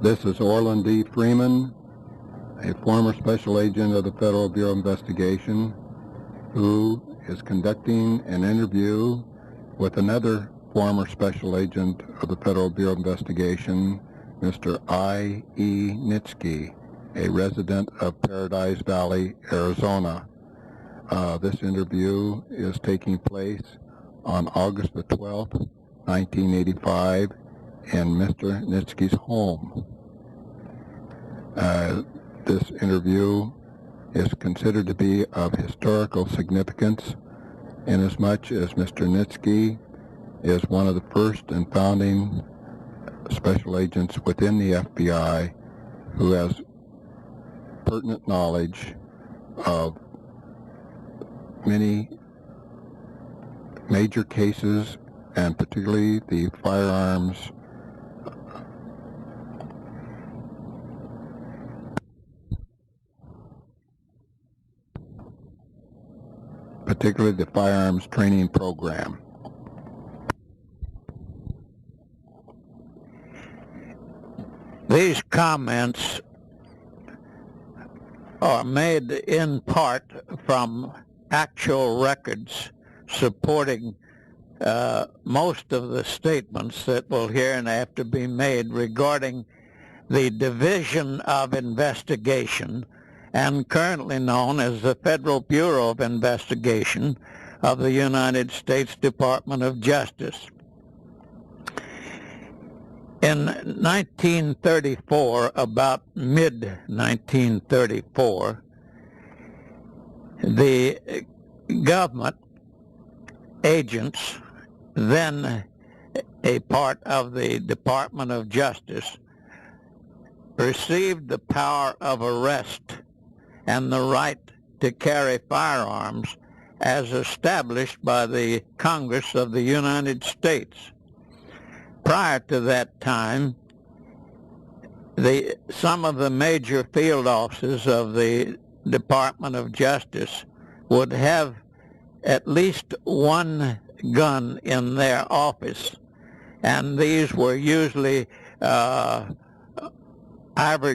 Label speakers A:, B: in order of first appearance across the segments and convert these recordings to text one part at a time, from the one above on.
A: This is Orland E. Freeman, a former Special Agent of the Federal Bureau of Investigation, who is conducting an interview with another former Special Agent of the Federal Bureau of Investigation, Mr. I.E. Nitschke, a resident of Paradise Valley, Arizona. This interview is taking place on August the 12th, 1985, in Mr. Nitschke's home. This interview is considered to be of historical significance inasmuch as Mr. Nitschke is one of the first and founding special agents within the FBI who has pertinent knowledge of many major cases, and particularly the firearms training program.
B: These comments are made in part from actual records supporting most of the statements that will hereinafter be made regarding the Division of Investigation, and currently known as the Federal Bureau of Investigation of the United States Department of Justice. In 1934, about mid-1934, the government agents, then a part of the Department of Justice, received the power of arrest and the right to carry firearms as established by the Congress of the United States. Prior to that time, some of the major field offices of the Department of Justice would have at least one gun in their office, and these were usually Ivor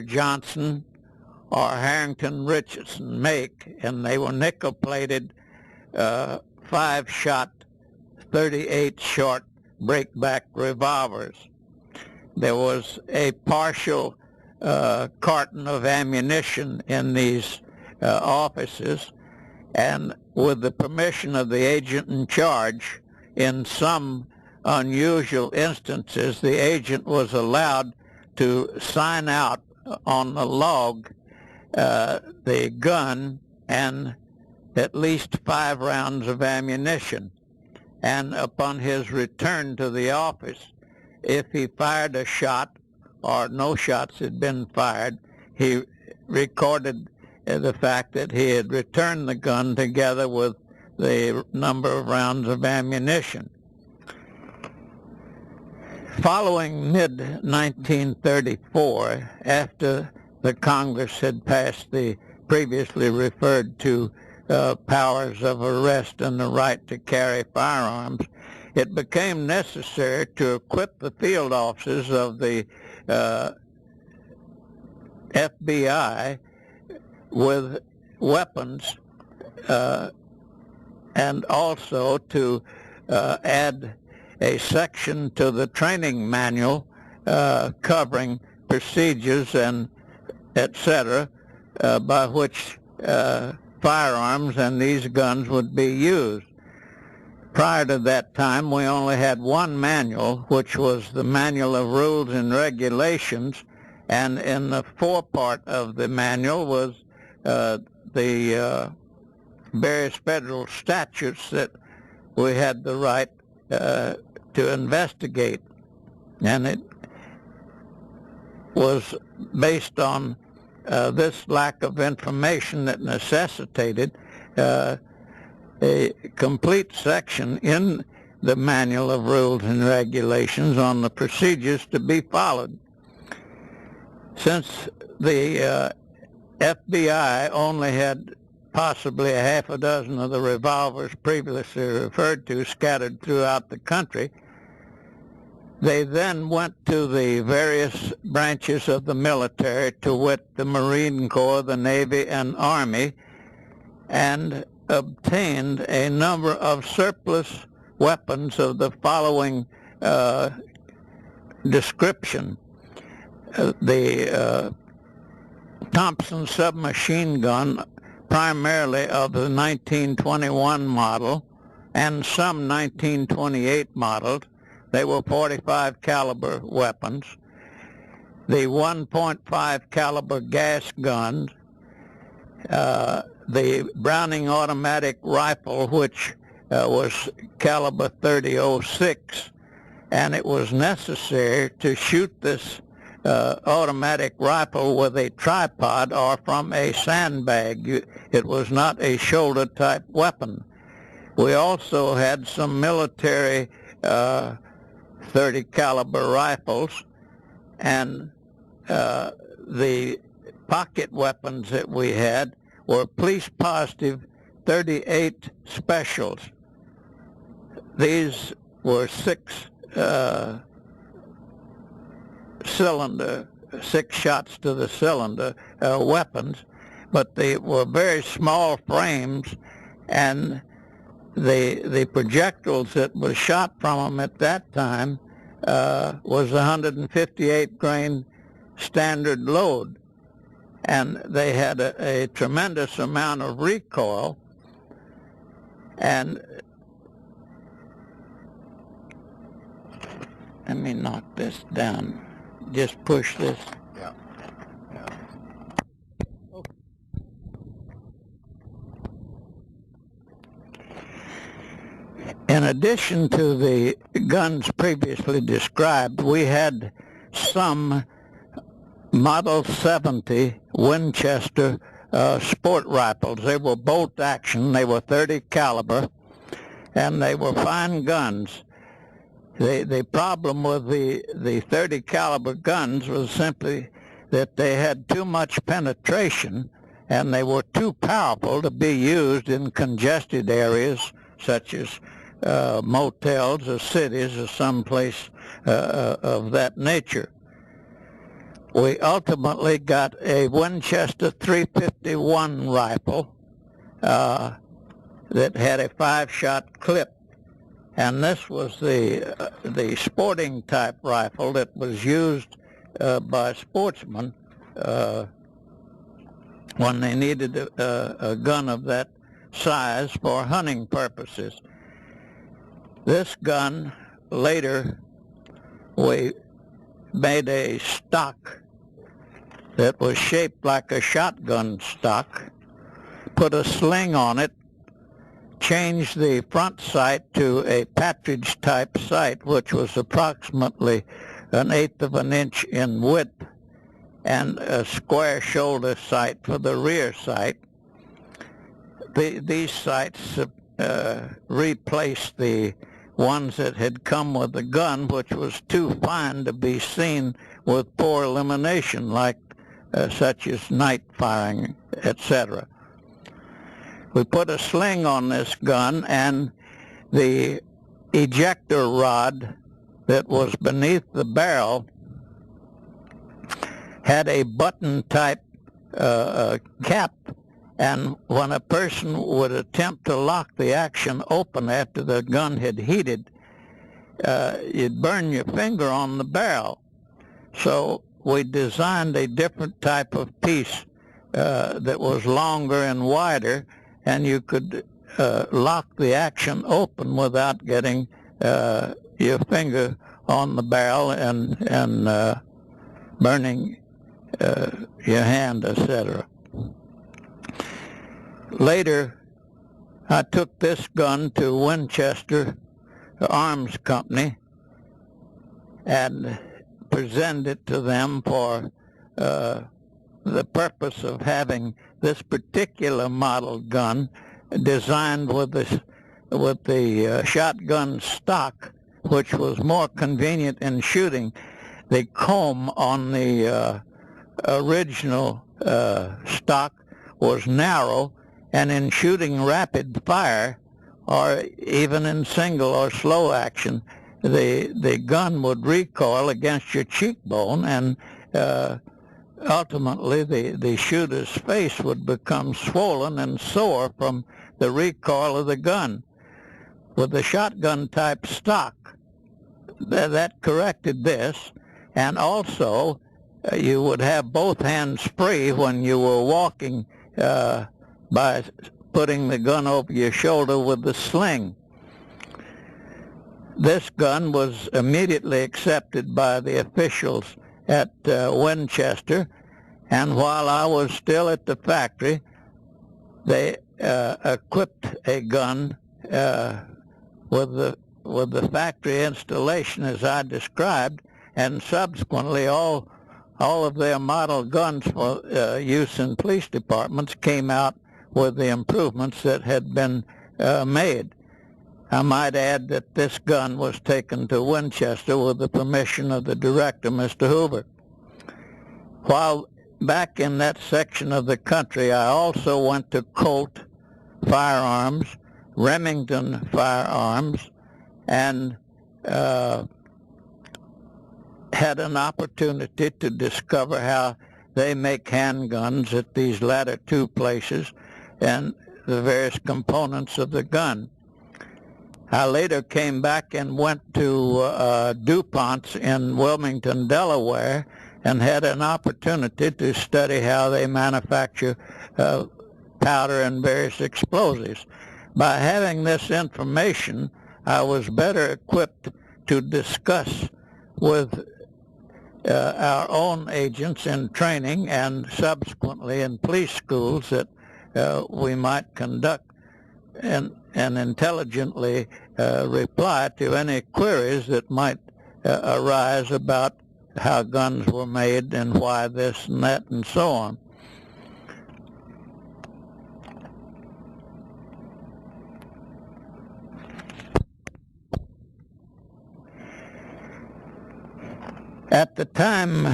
B: Johnson or Harrington Richardson make, and they were nickel-plated 5-shot 38 short breakback revolvers. There was a partial carton of ammunition in these offices, and with the permission of the agent in charge, in some unusual instances, the agent was allowed to sign out on the log the gun and at least 5 rounds of ammunition. And upon his return to the office, if he fired a shot or no shots had been fired, he recorded the fact that he had returned the gun together with the number of rounds of ammunition. Following mid-1934, after the Congress had passed the previously referred to powers of arrest and the right to carry firearms, it became necessary to equip the field offices of the FBI with weapons, and also to add a section to the training manual covering procedures and etc. By which firearms and these guns would be used. Prior to that time, we only had one manual, which was the Manual of Rules and Regulations, and in the forepart of the manual was the various federal statutes that we had the right to investigate. And it was based on this lack of information that necessitated a complete section in the Manual of Rules and Regulations on the procedures to be followed. Since the FBI only had possibly a half a dozen of the revolvers previously referred to scattered throughout the country, They then went to the various branches of the military, to wit the Marine Corps, the Navy, and Army, and obtained a number of surplus weapons of the following description. The Thompson submachine gun, primarily of the 1921 model and some 1928 models. They were .45 caliber weapons. The 1.5 caliber gas guns, the Browning automatic rifle, which was caliber .30-06, and it was necessary to shoot this automatic rifle with a tripod or from a sandbag. It was not a shoulder type weapon. We also had some military 30 caliber rifles, and the pocket weapons that we had were police positive 38 specials. These were cylinder, 6 shots to the cylinder weapons, but they were very small frames, and the projectiles that was shot from them at that time was 158 grain standard load, and they had a tremendous amount of recoil. And let me knock this down. Just push this.
A: Yeah.
B: In addition to the guns previously described, we had some Model 70 Winchester sport rifles. They were bolt action. They were 30 caliber, and they were fine guns. The problem with the 30 caliber guns was simply that they had too much penetration, and they were too powerful to be used in congested areas such as motels or cities or someplace of that nature. We ultimately got a Winchester 351 rifle that had a 5-shot clip, and this was the sporting type rifle that was used by sportsmen when they needed a gun of that size for hunting purposes. This gun, later, we made a stock that was shaped like a shotgun stock, put a sling on it, changed the front sight to a partridge type sight, which was approximately 1/8 of an inch in width, and a square shoulder sight for the rear sight. These sights replaced the ones that had come with the gun, which was too fine to be seen with poor illumination, like such as night firing, etc. We put a sling on this gun, and the ejector rod that was beneath the barrel had a button type cap, and when a person would attempt to lock the action open after the gun had heated, you'd burn your finger on the barrel. So we designed a different type of piece that was longer and wider, and you could lock the action open without getting your finger on the barrel and burning your hand, etc. Later, I took this gun to Winchester Arms Company and presented it to them for the purpose of having this particular model gun designed with the shotgun stock, which was more convenient in shooting. The comb on the original stock was narrow, and in shooting rapid fire, or even in single or slow action, the gun would recoil against your cheekbone, and ultimately the shooter's face would become swollen and sore from the recoil of the gun. With the shotgun type stock, that corrected this, and also you would have both hands free when you were walking by putting the gun over your shoulder with the sling. This gun was immediately accepted by the officials at Winchester, and while I was still at the factory, they equipped a gun with the factory installation as I described, and subsequently all of their model guns for use in police departments came out with the improvements that had been made. I might add that this gun was taken to Winchester with the permission of the director, Mr. Hoover. While back in that section of the country, I also went to Colt Firearms, Remington Firearms, and had an opportunity to discover how they make handguns at these latter two places and the various components of the gun. I later came back and went to DuPont's in Wilmington, Delaware, and had an opportunity to study how they manufacture powder and various explosives. By having this information, I was better equipped to discuss with our own agents in training and subsequently in police schools that we might conduct and intelligently reply to any queries that might arise about how guns were made and why this and that and so on. At the time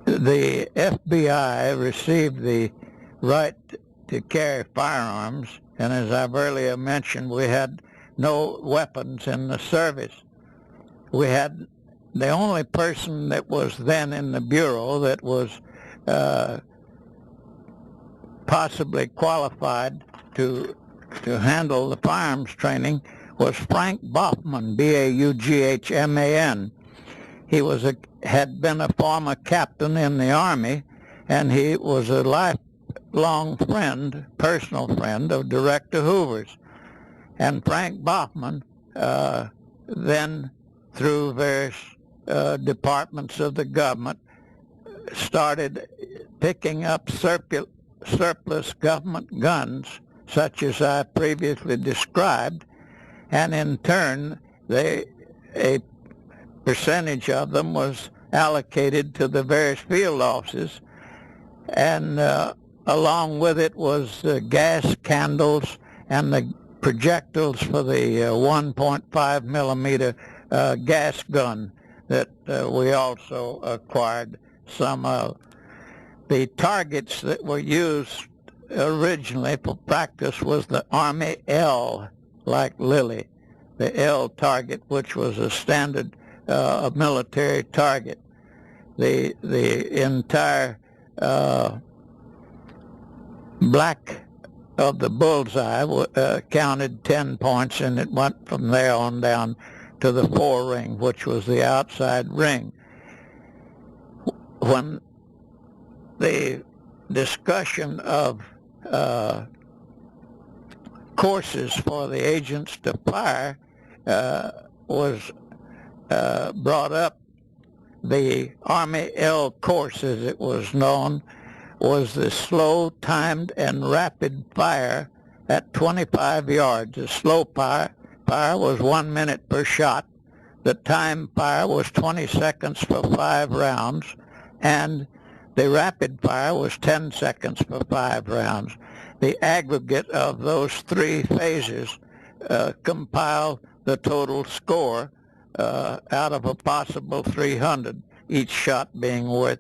B: the FBI received the right to carry firearms, and as I've earlier mentioned, we had no weapons in the service. We had the only person that was then in the Bureau that was possibly qualified to handle the firearms training was Frank Baughman, B-A-U-G-H-M-A-N. He had been a former captain in the Army, and he was a lifelong friend, personal friend of Director Hoover's. And Frank Baughman then, through various departments of the government, started picking up surplus government guns, such as I previously described, and in turn, a percentage of them was allocated to the various field offices, and along with it was gas candles and the projectiles for the 1.5 millimeter gas gun that we also acquired some of. The targets that were used originally for practice was the Army L, like Lily, the L target, which was a standard military target. The entire black of the bullseye counted 10 points, and it went from there on down to the 4 ring, which was the outside ring. When the discussion of courses for the agents to fire was brought up, the Army L course, as it was known, was the slow, timed, and rapid fire at 25 yards. The slow fire was 1 minute per shot. The time fire was 20 seconds for 5 rounds, and the rapid fire was 10 seconds for 5 rounds. The aggregate of those 3 phases compile the total score out of a possible 300, each shot being worth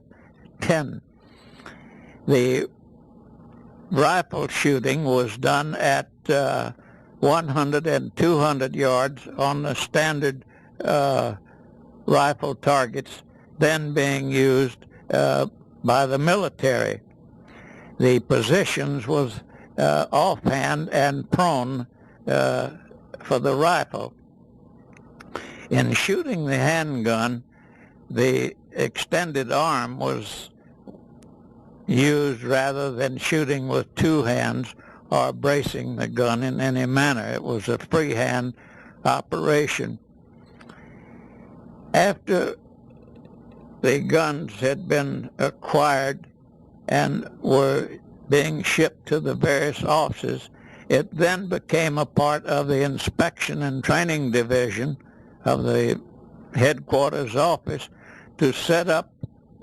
B: 10. The rifle shooting was done at 100 and 200 yards on the standard rifle targets then being used by the military. The positions was offhand and prone for the rifle. In shooting the handgun, the extended arm was used rather than shooting with two hands or bracing the gun in any manner. It was a freehand operation. After the guns had been acquired and were being shipped to the various offices, it then became a part of the Inspection and Training Division of the headquarters office to set up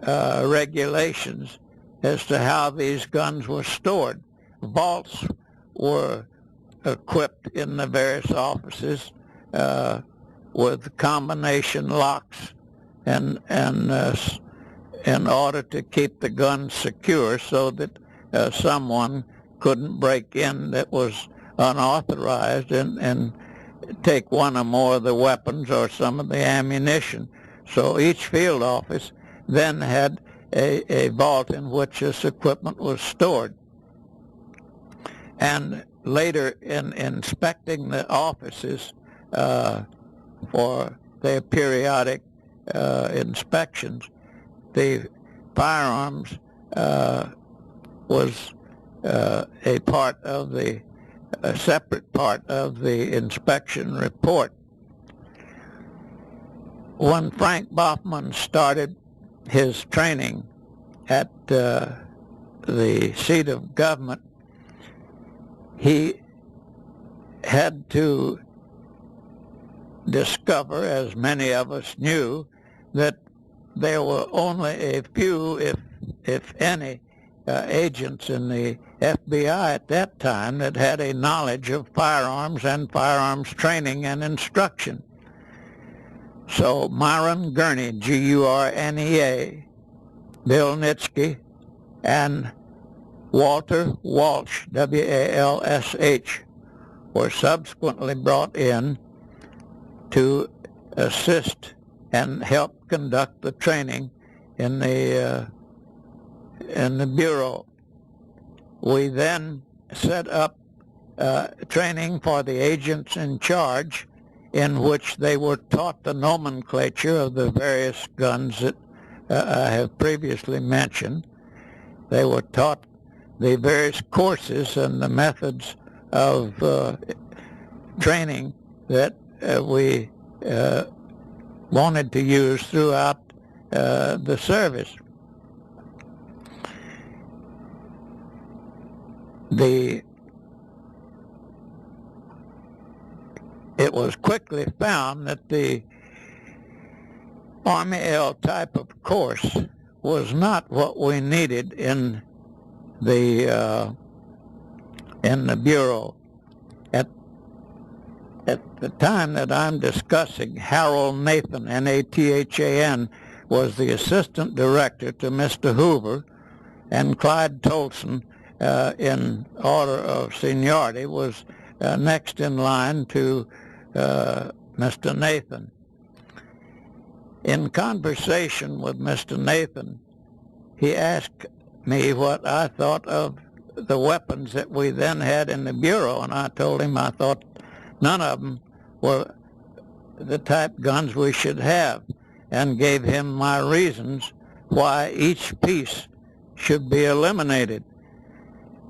B: regulations as to how these guns were stored. Vaults were equipped in the various offices with combination locks and in order to keep the gun secure so that someone couldn't break in that was unauthorized and take one or more of the weapons or some of the ammunition. So each field office then had a vault in which this equipment was stored. And later in inspecting the offices for their periodic inspections, the firearms was a part of a separate part of the inspection report. When Frank Baughman started his training at the seat of government, he had to discover, as many of us knew, that there were only a few, if any, agents in the FBI at that time that had a knowledge of firearms and firearms training and instruction. So Myron Gurney, G-U-R-N-E-A, Bill Nitschke, and Walter Walsh, W-A-L-S-H, were subsequently brought in to assist and help conduct the training in the Bureau. We then set up training for the agents in charge, in which they were taught the nomenclature of the various guns that I have previously mentioned. They were taught the various courses and the methods of training that we wanted to use throughout the service. It was quickly found that the Army L type of course was not what we needed in the Bureau. At the time that I'm discussing, Harold Nathan, N-A-T-H-A-N, was the assistant director to Mr. Hoover, and Clyde Tolson, in order of seniority, was next in line to Mr. Nathan. In conversation with Mr. Nathan, he asked me what I thought of the weapons that we then had in the Bureau, and I told him I thought none of them were the type guns we should have, and gave him my reasons why each piece should be eliminated.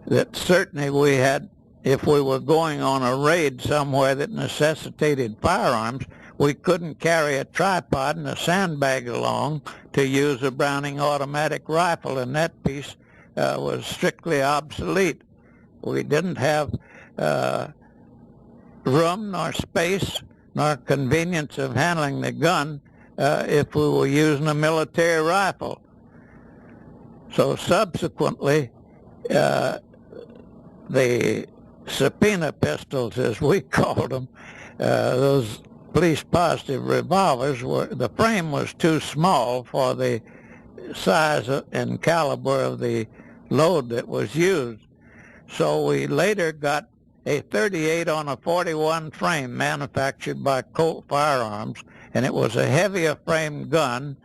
B: That certainly we had, if we were going on a raid somewhere that necessitated firearms, we couldn't carry a tripod and a sandbag along to use a Browning automatic rifle, and that piece was strictly obsolete. We didn't have room nor space nor convenience of handling the gun if we were using a military rifle. So subsequently, the subpoena pistols, as we called them, those police positive revolvers, the frame was too small for the size and caliber of the load that was used. So we later got a 38 on a 41 frame manufactured by Colt Firearms, and it was a heavier frame gun,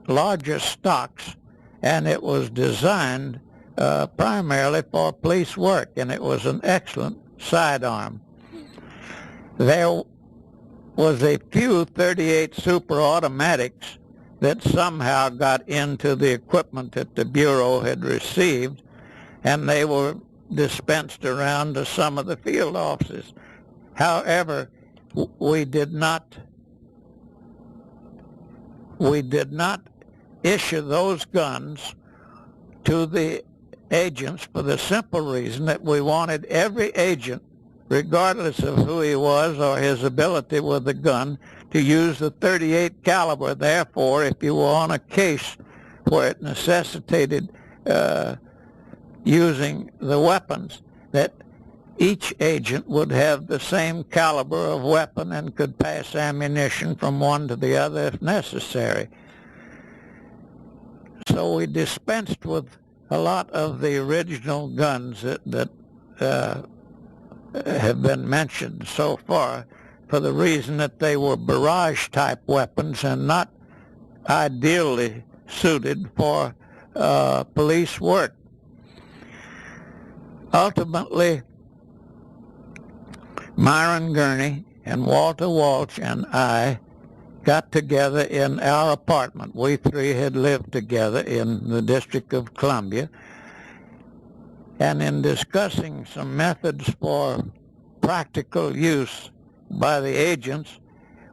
B: larger stocks, and it was designed primarily for police work, and it was an excellent sidearm. There was a few 38 super automatics that somehow got into the equipment that the Bureau had received, and they were dispensed around to some of the field offices. However, we did not issue those guns to the agents for the simple reason that we wanted every agent, regardless of who he was or his ability with the gun, to use the 38 caliber. Therefore, if you were on a case where it necessitated using the weapons, that each agent would have the same caliber of weapon and could pass ammunition from one to the other if necessary. So we dispensed with a lot of the original guns that have been mentioned so far, for the reason that they were barrage-type weapons and not ideally suited for police work. Ultimately, Myron Gurney and Walter Walsh and I got together in our apartment. We three had lived together in the District of Columbia, and in discussing some methods for practical use by the agents,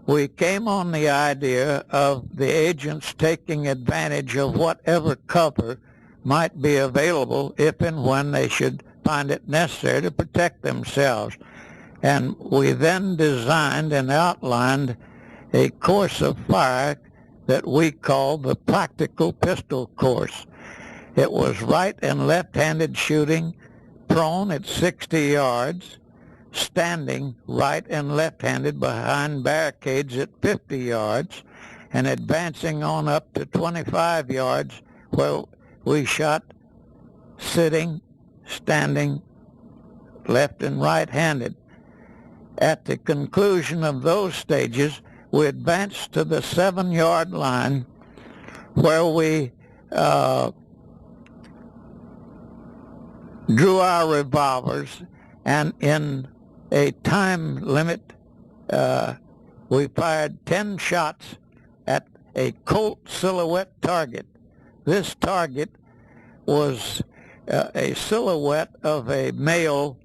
B: we came on the idea of the agents taking advantage of whatever cover might be available if and when they should find it necessary to protect themselves. And we then designed and outlined a course of fire that we called the practical pistol course. It was right and left-handed shooting, prone at 60 yards, standing right and left-handed behind barricades at 50 yards, and advancing on up to 25 yards where we shot sitting, standing, left and right-handed. At the conclusion of those stages, we advanced to the 7-yard line where we drew our revolvers, and in a time limit, we fired 10 shots at a Colt silhouette target. This target was a silhouette of a male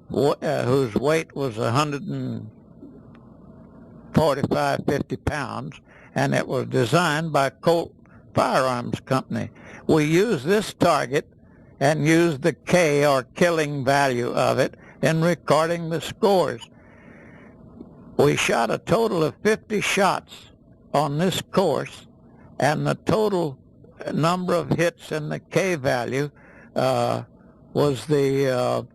B: whose weight was 145, 50 pounds, and it was designed by Colt Firearms Company. We used this target and used the K, or killing value of it, in recording the scores. We shot a total of 50 shots on this course, and the total number of hits in the K value was the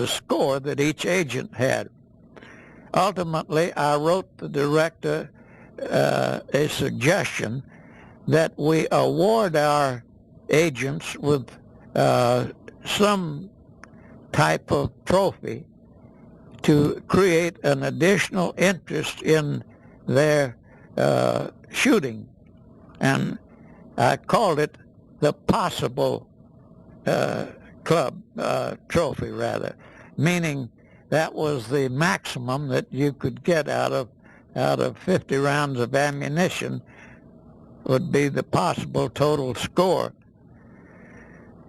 B: score that each agent had. Ultimately, I wrote the director a suggestion that we award our agents with some type of trophy to create an additional interest in their shooting. And I called it the possible club trophy, rather, meaning that was the maximum that you could get out of 50 rounds of ammunition would be the possible total score.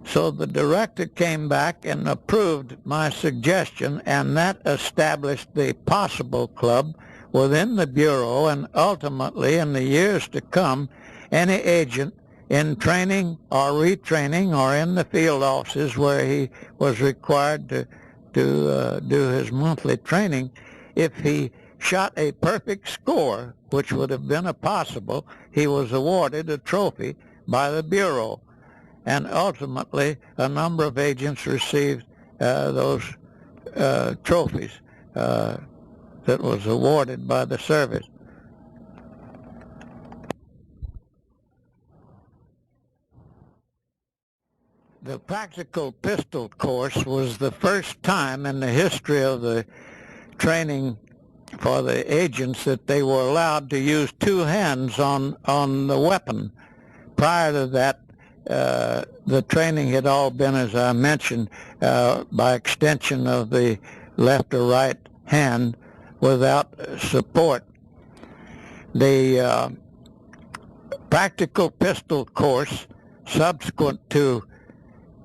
B: So the director came back and approved my suggestion, and that established the possible club within the Bureau, and ultimately in the years to come, any agent in training or retraining or in the field offices where he was required to do his monthly training, if he shot a perfect score, which would have been a possible, he was awarded a trophy by the Bureau. And ultimately, a number of agents received those trophies that was awarded by the service. The practical pistol course was the first time in the history of the training for the agents that they were allowed to use two hands on the weapon. Prior to that, the training had all been, as I mentioned, by extension of the left or right hand without support. The practical pistol course, subsequent to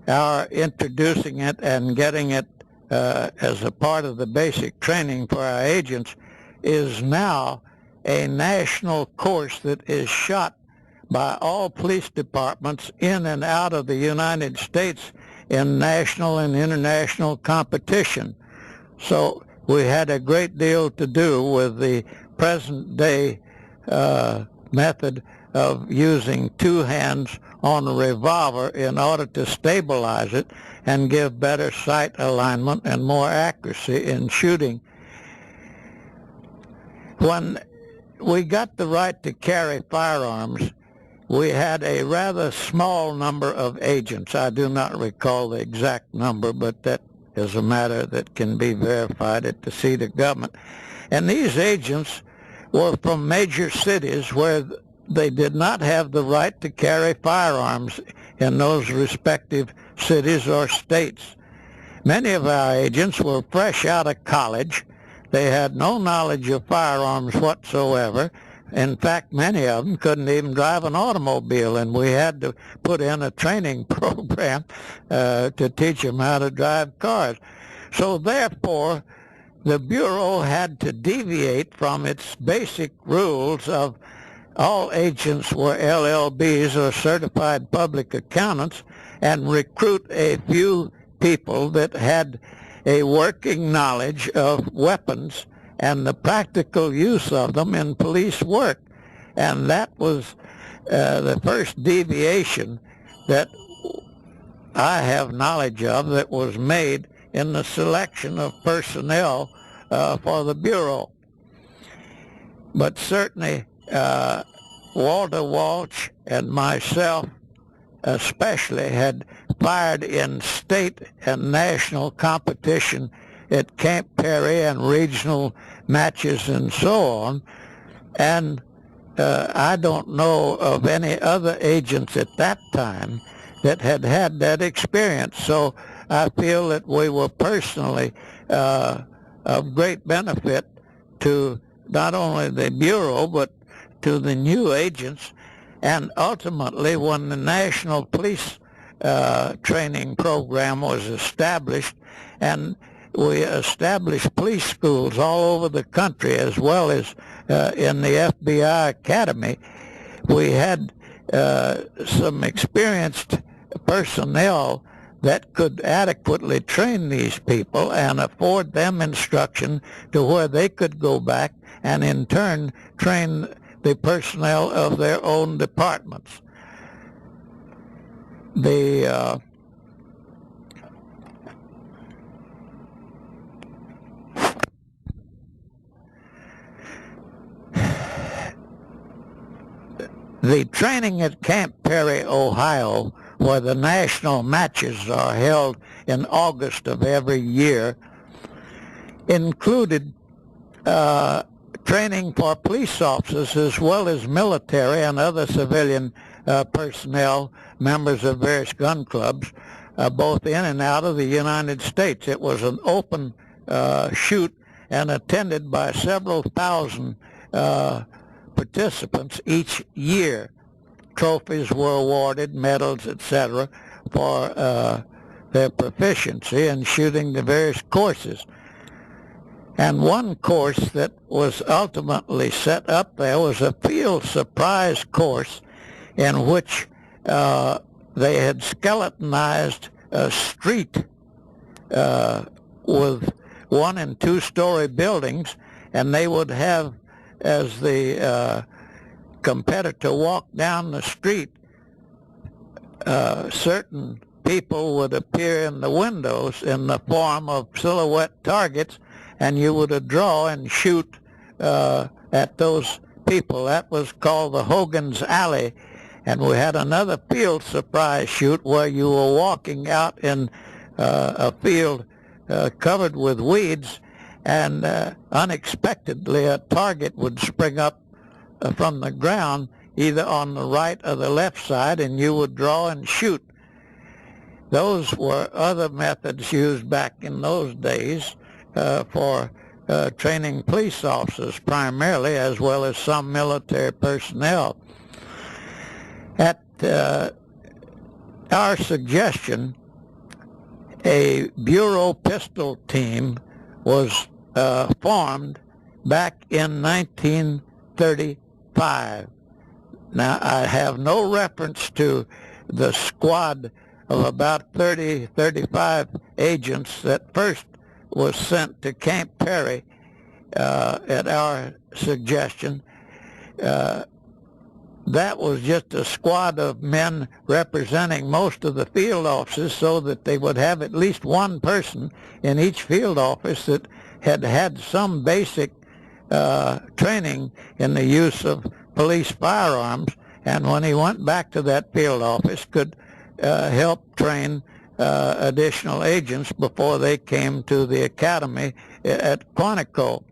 B: our introducing it and getting it as a part of the basic training for our agents, is now a national course that is shot by all police departments in and out of the United States in national and international competition. So we had a great deal to do with the present day method of using two hands on a revolver in order to stabilize it and give better sight alignment and more accuracy in shooting. When we got the right to carry firearms, we had a rather small number of agents. I do not recall the exact number, but that is a matter that can be verified at the seat of government. And these agents were from major cities where they did not have the right to carry firearms in those respective cities or states. Many of our agents were fresh out of college. They had no knowledge of firearms whatsoever. In fact, many of them couldn't even drive an automobile, and we had to put in a training program to teach them how to drive cars. So therefore, the Bureau had to deviate from its basic rules of all agents were LLBs or certified public accountants and recruit a few people that had a working knowledge of weapons and the practical use of them in police work. And that was the first deviation that I have knowledge of that was made in the selection of personnel for the Bureau. But certainly Walter Walsh and myself especially had fired in state and national competition at Camp Perry and regional matches and so on. And I don't know of any other agents at that time that had had that experience. So I feel that we were personally of great benefit to not only the Bureau, but to the new agents. And ultimately, when the National Police Training Program was established, and we established police schools all over the country as well as in the FBI Academy, we had some experienced personnel that could adequately train these people and afford them instruction to where they could go back and in turn train the personnel of their own departments. The training at Camp Perry, Ohio, where the national matches are held in August of every year, included training for police officers as well as military and other civilian personnel, members of various gun clubs, both in and out of the United States. It was an open shoot and attended by several thousand participants each year. Trophies were awarded, medals, etc., for their proficiency in shooting the various courses. And one course that was ultimately set up there was a field surprise course in which they had skeletonized a street with 1- and 2-story buildings, and they would have, as the competitor walked down the street, certain people would appear in the windows in the form of silhouette targets, and you would draw and shoot at those people. That was called the Hogan's Alley, And we had another field surprise shoot where you were walking out in a field covered with weeds, and unexpectedly a target would spring up from the ground either on the right or the left side, and you would draw and shoot. Those were other methods used back in those days for training police officers primarily, as well as some military personnel. At our suggestion, a Bureau pistol team was formed back in 1935. Now, I have no reference to the squad of about 35 agents that first was sent to Camp Perry at our suggestion. That was just a squad of men representing most of the field offices, so that they would have at least one person in each field office that had had some basic training in the use of police firearms, and when he went back to that field office could help train additional agents before they came to the academy at Quantico.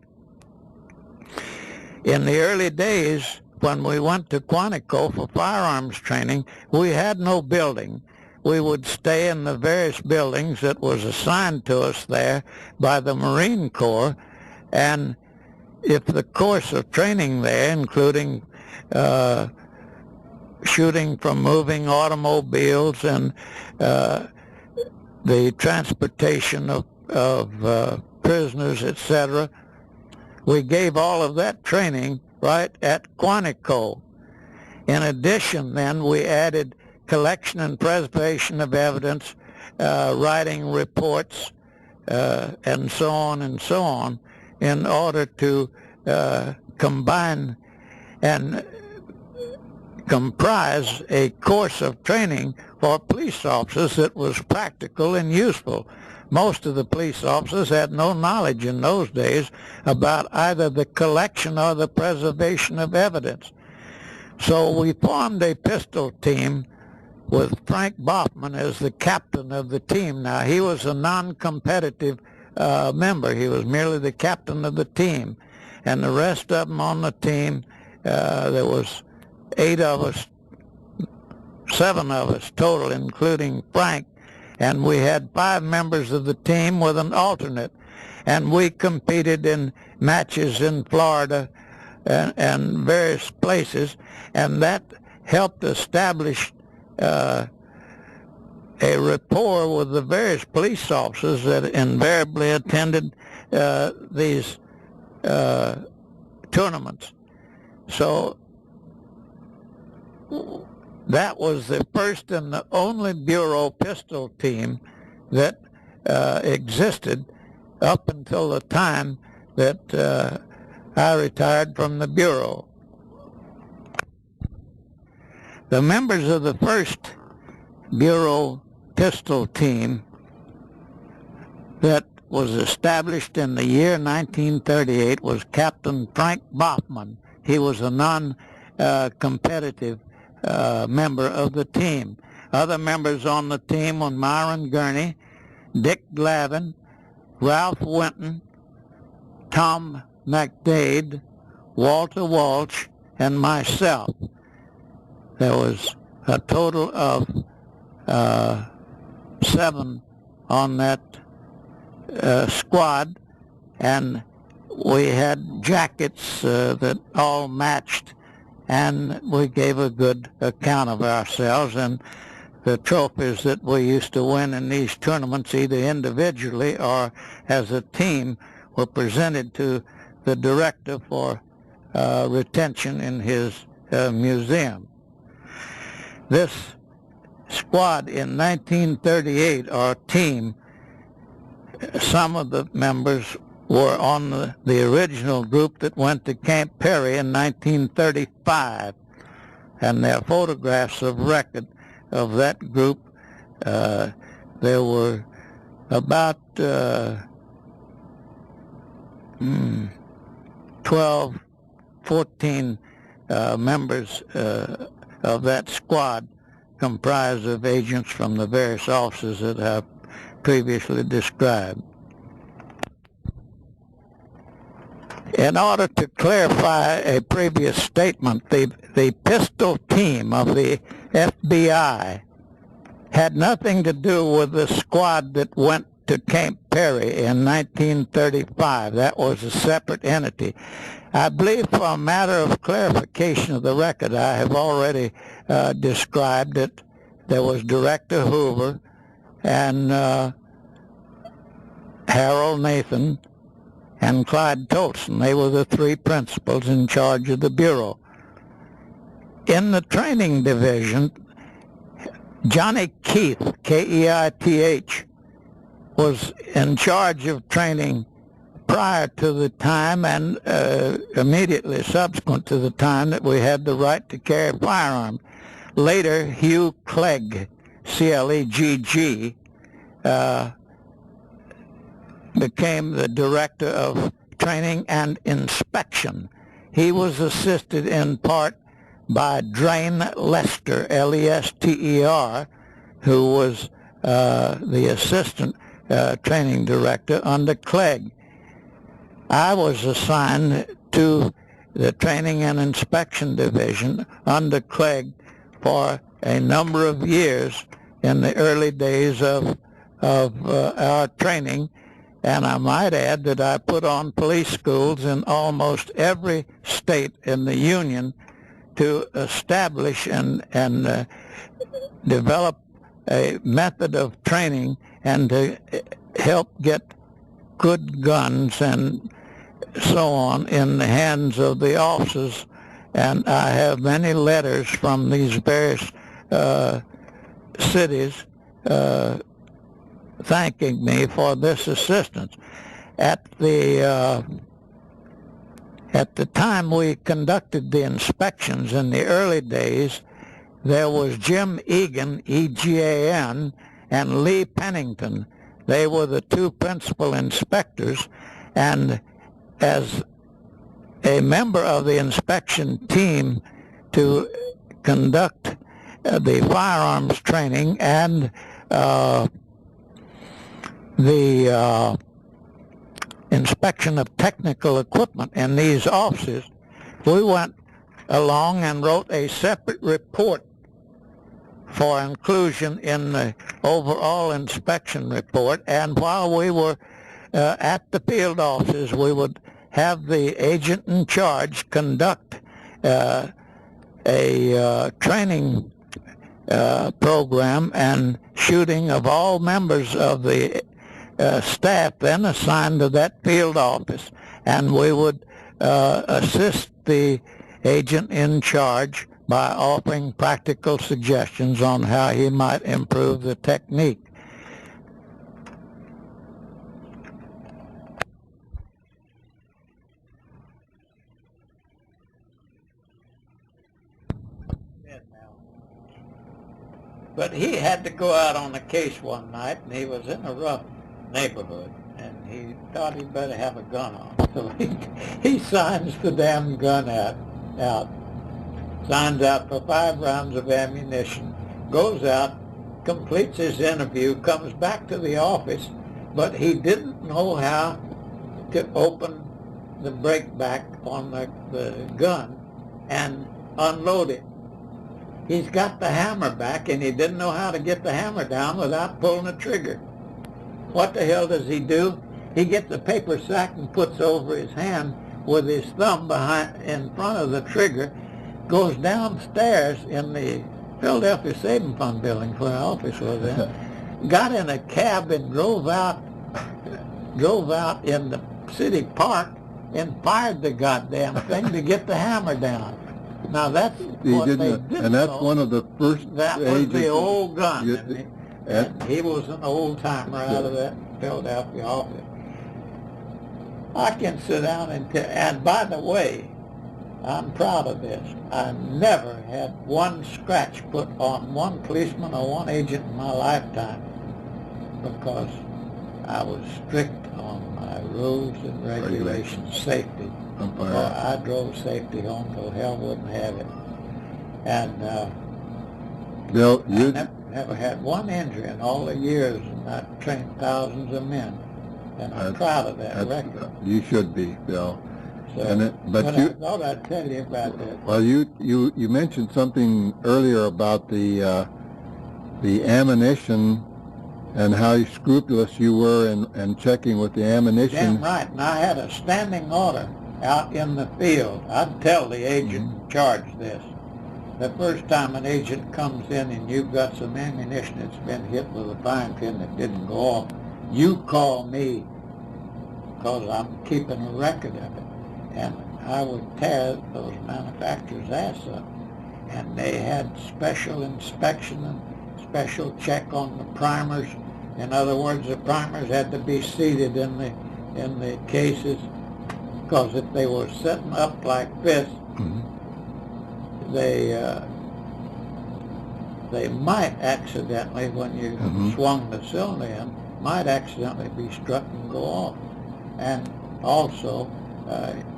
B: In the early days, when we went to Quantico for firearms training, we had no building. We would stay in the various buildings that was assigned to us there by the Marine Corps, and if the course of training there, including shooting from moving automobiles and the transportation of prisoners, etc., we gave all of that training right at Quantico. In addition, then, we added collection and preservation of evidence, writing reports, and so on, in order to combine and comprise a course of training for police officers that was practical and useful. Most of the police officers had no knowledge in those days about either the collection or the preservation of evidence. So we formed a pistol team with Frank Boffman as the captain of the team. Now, he was a non-competitive member. He was merely the captain of the team. And the rest of them on the team, there was 7 of us total, including Frank, and we had 5 members of the team with an alternate, and we competed in matches in Florida and various places, and that helped establish a rapport with the various police officers that invariably attended these tournaments. So that was the first and the only Bureau pistol team that existed up until the time that I retired from the Bureau. The members of the first Bureau pistol team that was established in the year 1938 was Captain Frank Boffman. He was a non-competitive member of the team. Other members on the team were Myron Gurney, Dick Glavin, Ralph Winton, Tom McDade, Walter Walsh, and myself. There was a total of 7 on that squad, and we had jackets that all matched, and we gave a good account of ourselves, and the trophies that we used to win in these tournaments, either individually or as a team, were presented to the director for retention in his museum. This squad in 1938, our team, some of the members were on the original group that went to Camp Perry in 1935, and there are photographs of record of that group. There were about 12, 14 members of that squad, comprised of agents from the various offices that I've previously described. In order to clarify a previous statement, the pistol team of the FBI had nothing to do with the squad that went to Camp Perry in 1935. That was a separate entity. I believe, for a matter of clarification of the record, I have already described it. There was Director Hoover and Harold Nathan and Clyde Tolson. They were the three principals in charge of the Bureau. In the training division, Johnny Keith, Keith, was in charge of training prior to the time and immediately subsequent to the time that we had the right to carry firearms. Later, Hugh Clegg, C-L-E-G-G, became the director of training and inspection. He was assisted in part by Drain Lester, L-E-S-T-E-R, who was the assistant training director under Clegg. I was assigned to the Training and Inspection Division under Clegg for a number of years in the early days of our training, and I might add that I put on police schools in almost every state in the Union to establish and develop a method of training and to help get good guns and so on in the hands of the officers. And I have many letters from these various cities thanking me for this assistance. At the time we conducted the inspections in the early days, there was Jim Egan, E-G-A-N, and Lee Pennington. They were the two principal inspectors, and as a member of the inspection team to conduct the firearms training and the inspection of technical equipment in these offices, we went along and wrote a separate report for inclusion in the overall inspection report. And while we were at the field offices, we would have the agent in charge conduct a training program and shooting of all members of the staff then assigned to that field office, and we would assist the agent in charge by offering practical suggestions on how he might improve the technique. But he had to go out on a case one night, and he was in a rough neighborhood, and he thought he'd better have a gun on. So he signs the damn gun out, signs out for 5 rounds of ammunition, goes out, completes his interview, comes back to the office, but he didn't know how to open the brake back on the gun and unload it. He's got the hammer back, and he didn't know how to get the hammer down without pulling the trigger. What the hell does he do? He gets a paper sack and puts over his hand with his thumb in front of the trigger, goes downstairs in the Philadelphia Savings Fund building where our office was in, got in a cab and drove out in the city park and fired the goddamn thing to get the hammer down. Now that's what they didn't
A: and that's
B: know.
A: one of the first
B: That was the old gun, and he was an old-timer out of that Philadelphia office. I can sit down and by the way, I'm proud of this. I never had one scratch put on one policeman or one agent in my lifetime because I was strict on my rules and regulations, safety. I drove safety home till hell wouldn't have it. And
A: Bill,
B: I never had one injury in all the years, and I trained thousands of men. And I'm proud of that record.
A: You should be, Bill.
B: So,
A: but
B: I thought I'd tell you about that.
A: Well, you mentioned something earlier about the ammunition and how scrupulous you were in checking with the ammunition.
B: Damn right. And I had a standing order out in the field. I'd tell the agent in charge this. The first time an agent comes in and you've got some ammunition that's been hit with a fine pin that didn't go off, you call me, because I'm keeping a record of it. And I would tear those manufacturers' ass up. And they had special inspection and special check on the primers. In other words, the primers had to be seated in the cases, because if they were sitting up like this, they might accidentally, when you swung the cylinder in, might accidentally be struck and go off. And also,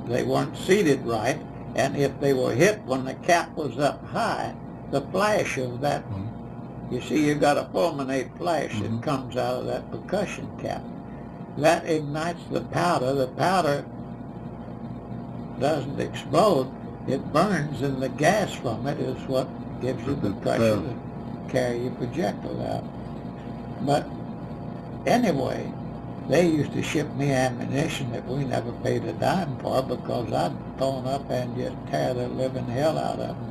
B: they weren't seated right, and if they were hit when the cap was up high, the flash of that, you see, you got a fulminate flash that comes out of that percussion cap. That ignites the powder. The powder doesn't explode. It burns, and the gas from it is what gives you the pressure to carry your projectile out. But anyway, they used to ship me ammunition that we never paid a dime for, because I'd phone up and just tear the living hell out of them.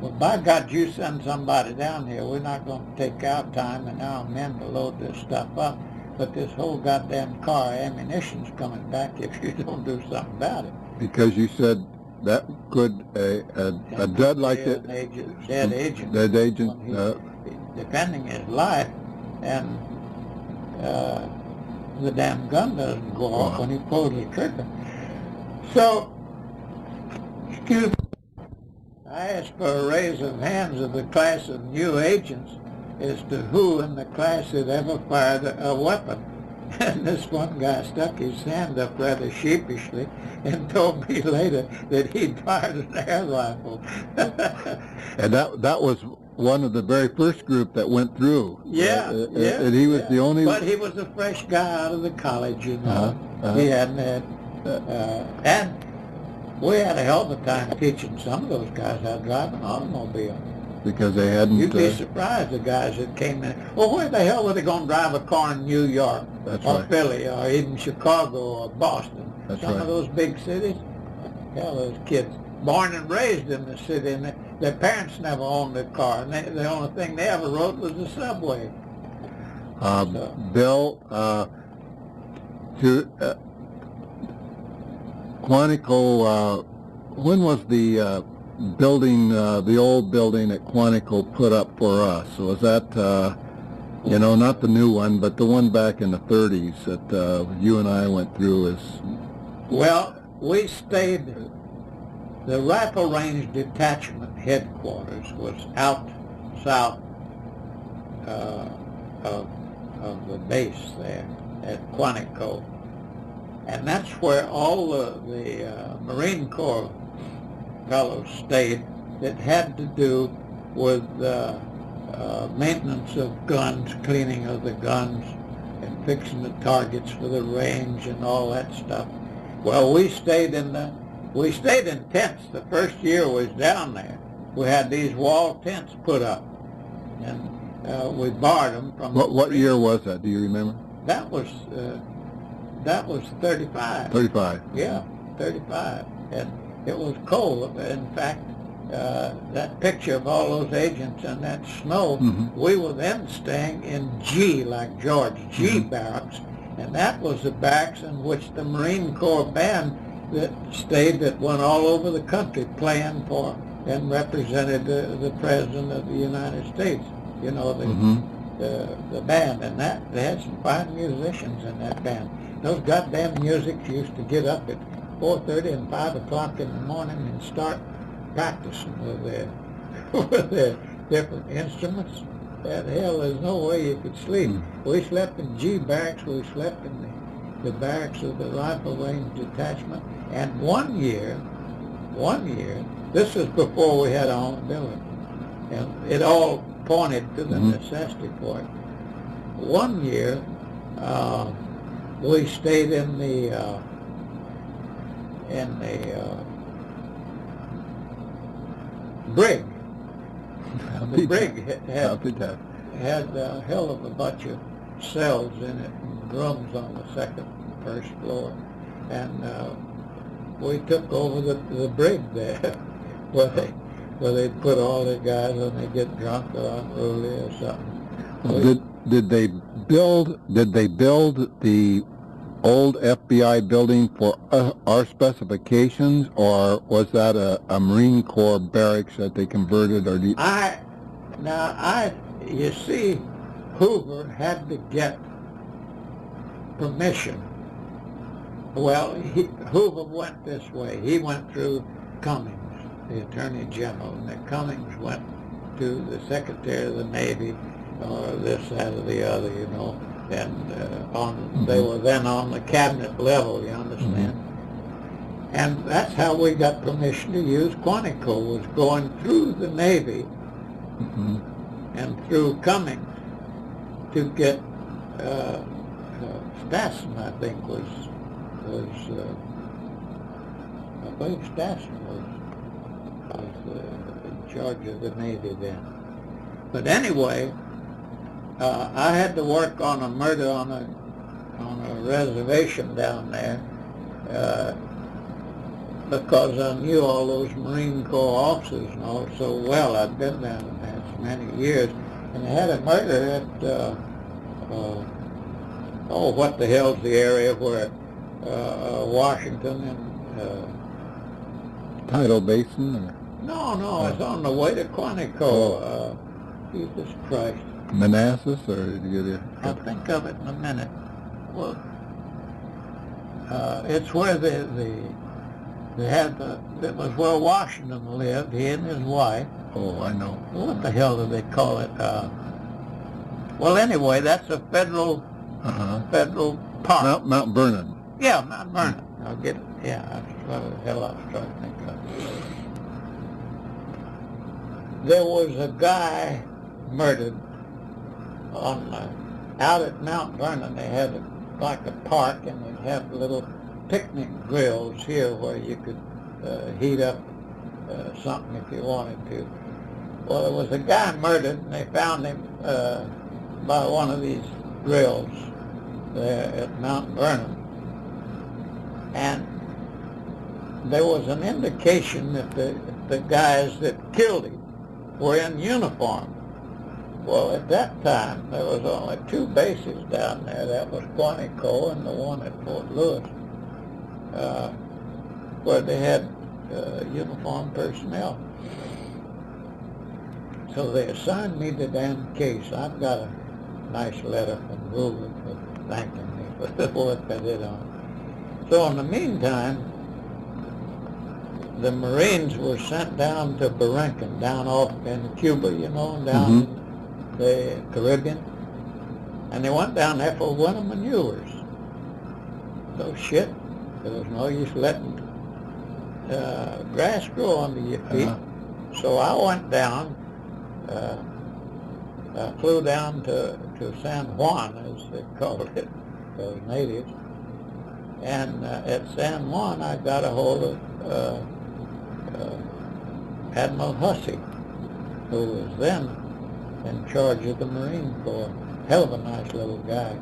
B: Well, by God, you send somebody down here. We're not going to take our time and our men to load this stuff up. But this whole goddamn car of ammunition's coming back if you don't do something about it.
A: Because you said that could a dud like that,
B: dead agent, defending his life, and the damn gun doesn't go off when he pulls the trigger. So, excuse me, I asked for a raise of hands of the class of new agents as to who in the class had ever fired a weapon. And this one guy stuck his hand up rather sheepishly and told me later that he'd fired an air rifle.
A: And that was one of the very first group that went through. And he was the only...
B: But he was a fresh guy out of the college, you know. He hadn't had... and we had a hell of a time teaching some of those guys how to drive an automobile.
A: Because they hadn't...
B: You'd be surprised, the guys that came in. Well, where the hell were they going to drive a car in New York or Philly or even Chicago or Boston? Some of those big cities? Hell, those kids born and raised in the city, and their parents never owned a car, and the only thing they ever rode was the subway.
A: Bill, to Quantico, when was the building, the old building at Quantico put up for us? So was that, you know, not the new one, but the one back in the 30s that you and I went through?
B: Well, we stayed, the Rifle Range Detachment headquarters was out south of the base there at Quantico. And that's where all the Marine Corps fellows stayed that had to do with maintenance of guns, cleaning of the guns, and fixing the targets for the range and all that stuff. Well, we stayed in tents. The first year was down there. We had these wall tents put up, and we borrowed them from.
A: What year was that? Do you remember?
B: That was 35.
A: 35.
B: Yeah, 35, and it was cold. In fact, that picture of all those agents in that snow, we were then staying in G, like George G barracks, and that was the barracks in which the Marine Corps band that stayed, that went all over the country playing for and represented the President of the United States. You know, the band, and that they had some fine musicians in that band. Those goddamn musics used to get up at 4:30 and 5 o'clock in the morning and start practicing with their different instruments. That hell, there's no way you could sleep. We slept in G barracks. We slept in the barracks of the Rifle Range Detachment. And one year, one year, this is before we had our own building, and it all pointed to the necessity for it. One year, we stayed in the brig. The brig had a hell of a bunch of cells in it, and rooms on the first floor, and we took over the brig there, where they put all the guys when they get drunk or unruly or something.
A: Did they build the old FBI building for our specifications, or was that a Marine Corps barracks that they converted? Or
B: you see, Hoover had to get permission. Well, Hoover went this way. He went through Cummings, the Attorney General, and then Cummings went to the Secretary of the Navy, or this, that, or the other, you know, and they were then on the cabinet level, you understand? And that's how we got permission to use Quantico, was going through the Navy and through Cummings to get Stassen, I think, was I believe Stassen was in charge of the Navy then. But anyway, I had to work on a murder on a reservation down there because I knew all those Marine Corps officers and all so well. I'd been down there for many years, and they had a murder at what the hell's the area where Washington and
A: Tidal Basin? Or?
B: No, it's on the way to Quantico. Jesus Christ.
A: Manassas, or did you get it?
B: I'll think of it in a minute. Well, it's where they had it was where Washington lived, he and his wife.
A: Oh, I know.
B: What the hell do they call it? Well, anyway, that's a federal park.
A: Mount Vernon.
B: Yeah, Mount Vernon. I'll get it. Yeah, that's what the hell I was trying to think of. There was a guy murdered out at Mount Vernon. They had like a park, and they'd have little picnic grills here where you could heat up something if you wanted to. Well, there was a guy murdered, and they found him by one of these grills there at Mount Vernon. And there was an indication that the guys that killed him were in uniform. Well, at that time, there was only two bases down there. That was Quantico and the one at Fort Lewis, where they had uniformed personnel. So they assigned me the damn case. I've got a nice letter from Hoover for thanking me for the work I did on it. So in the meantime, the Marines were sent down to Berenken, down off in Cuba, you know, down in the Caribbean, and they went down there for winter maneuvers. So shit, there was no use letting grass grow under your feet. So I went down, I flew down to San Juan, as they called it, those natives, and at San Juan I got a hold of Admiral Hussey, who was then in charge of the Marine Corps. Hell of a nice little guy.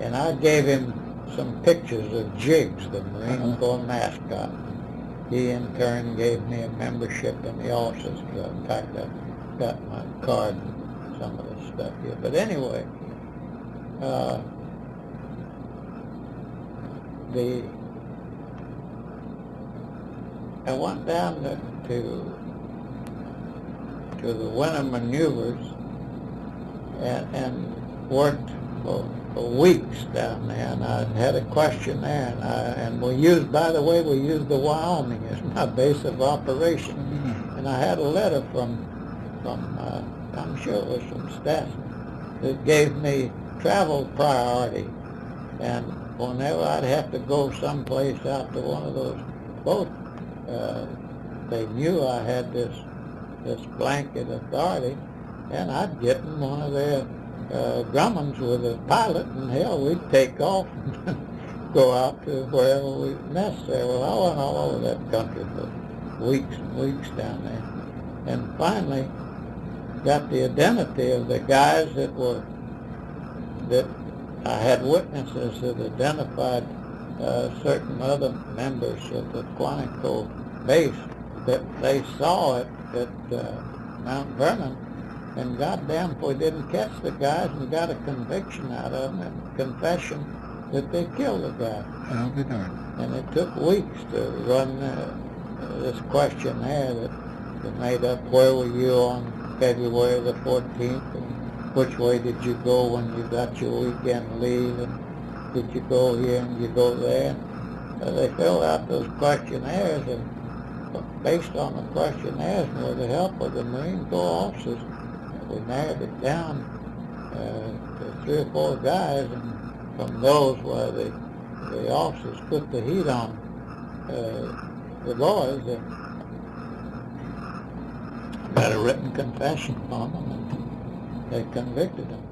B: And I gave him some pictures of Jiggs, the Marine Corps mascot. He in turn gave me a membership in the Officers Club. In fact, I got my card and some of this stuff here. But anyway, I went down to the winter maneuvers and worked for weeks down there, and I had a question there, and we used, by the way, we used the Wyoming as my base of operation, and I had a letter from I'm sure it was from Stassen, that gave me travel priority, and whenever I'd have to go someplace out to one of those boat they knew I had this blanket authority, and I'd get in one of their Grumman's with a pilot, and hell, we'd take off and go out to wherever we necessary. Well, I went all over that country for weeks and weeks down there, and finally got the identity of the guys that I had witnesses that identified certain other members of the Quantico base that they saw it at Mount Vernon, and goddamn if we didn't catch the guys and got a conviction out of them and confession that they killed the guy.
A: I'll be darned.
B: And it took weeks to run this questionnaire that made up where were you on February the 14th, and which way did you go when you got your weekend leave, and did you go here and you go there. They filled out those questionnaires, and based on the questionnaires and with the help of the Marine Corps officers, we narrowed it down to 3 or 4 guys, and from those where the officers put the heat on the boys, and got a written confession from them, and they convicted them.